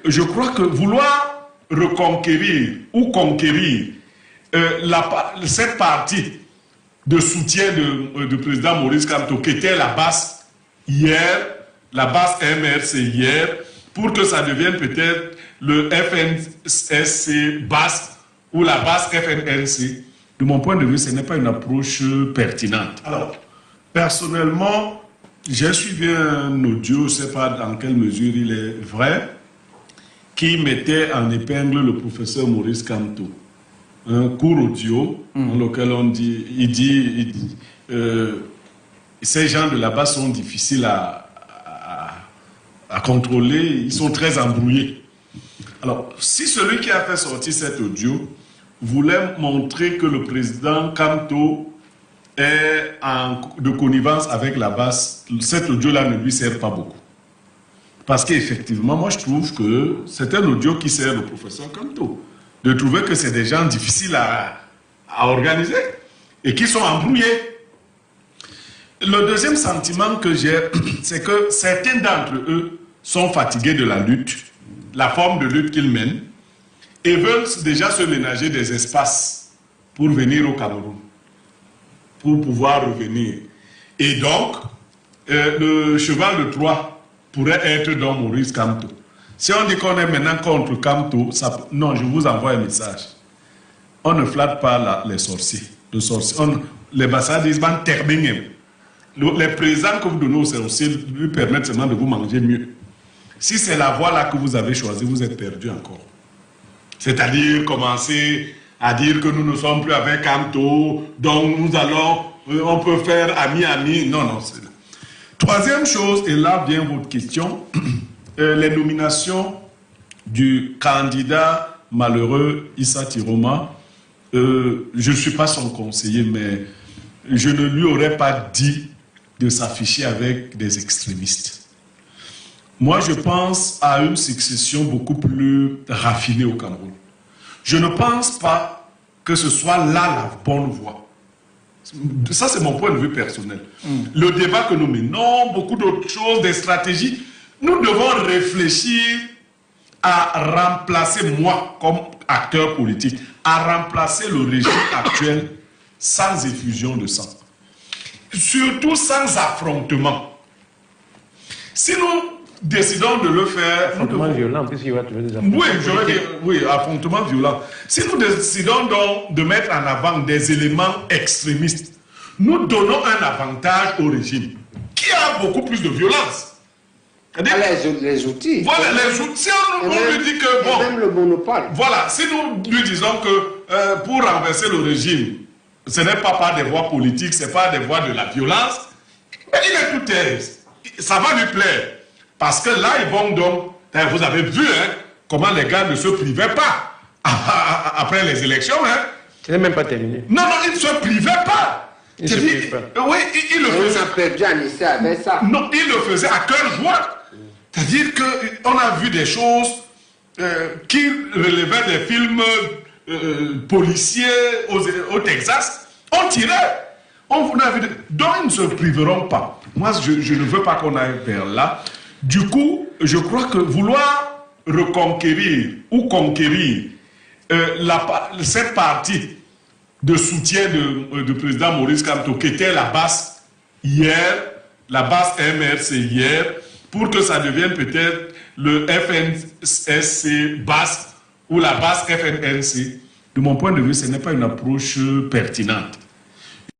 je crois que vouloir reconquérir ou conquérir cette partie de soutien du président Maurice Kamto, qui était la base hier, la base MRC hier, pour que ça devienne peut-être le FNSC base ou la base FNLC. De mon point de vue, ce n'est pas une approche pertinente. Alors, personnellement, j'ai suivi un audio, je ne sais pas dans quelle mesure il est vrai, qui mettait en épingle le professeur Maurice Kamto. Un court audio dans lequel il dit ces gens de là-bas sont difficiles à contrôler, ils sont très embrouillés. Alors, si celui qui a fait sortir cet audio voulait montrer que le président Kamto est de connivence avec la base, cet audio-là ne lui sert pas beaucoup. Parce qu'effectivement, moi je trouve que c'est un audio qui sert le professeur Kamto. De trouver que c'est des gens difficiles à organiser et qui sont embrouillés. Le deuxième sentiment que j'ai, c'est que certains d'entre eux sont fatigués de la lutte, la forme de lutte qu'ils mènent, et veulent déjà se ménager des espaces pour venir au Cameroun, pour pouvoir revenir. Et donc, le cheval de Troie pourrait être dans Maurice Kamto. Si on dit qu'on est maintenant contre Kamto, non, je vous envoie un message. On ne flatte pas les sorciers. Les bastards disent « terminer ». Les présents que vous donnez aux sorciers lui permettent seulement de vous manger mieux. Si c'est la voie là que vous avez choisie, vous êtes perdu encore. C'est-à-dire commencer à dire que nous ne sommes plus avec Kamto, donc nous allons, on peut faire ami-ami. Non, non, c'est là. Troisième chose, et là vient votre question, les nominations du candidat malheureux Issa Tiroma. Je ne suis pas son conseiller, mais je ne lui aurais pas dit de s'afficher avec des extrémistes. Moi, je pense à une succession beaucoup plus raffinée au Cameroun. Je ne pense pas que ce soit là la bonne voie. Ça, c'est mon point de vue personnel. Le débat que nous menons, beaucoup d'autres choses, des stratégies, nous devons réfléchir à remplacer, moi, comme acteur politique, à remplacer le régime actuel sans effusion de sang. Surtout sans affrontement. Si nous décidons de le faire... Affrontement violent, puisqu'il va trouver des affrontements. Oui, je veux dire, oui, affrontement violent. Si nous décidons donc de mettre en avant des éléments extrémistes, nous donnons un avantage au régime qui a beaucoup plus de violence. Les outils. Voilà, les outils. Si on lui dit que... Bon, même le monopole. Voilà, si nous lui disons que pour renverser le régime, ce n'est pas par des voies politiques, ce n'est pas des voies de la violence, mais il est tout aise. Ça va lui plaire. Parce que là, ils vont donc... Vous avez vu comment les gars ne se privaient pas après les élections. Ce n'est même pas terminé. Non, non, ils ne se privaient pas. Ils ne se privent pas. Oui, il le faisait. On a perdu un essai avec ça. Non, il le faisait à cœur joie. C'est-à-dire qu'on a vu des choses qui relevaient des films policiers au Texas. On tirait. On a vu donc ils ne se priveront pas. Moi, je ne veux pas qu'on aille vers là. Du coup, je crois que vouloir reconquérir ou conquérir cette partie de soutien du président Maurice Kamto, qui était la base hier, la base MRC hier, pour que ça devienne peut-être le FNSC base ou la base FNLC. De mon point de vue, ce n'est pas une approche pertinente.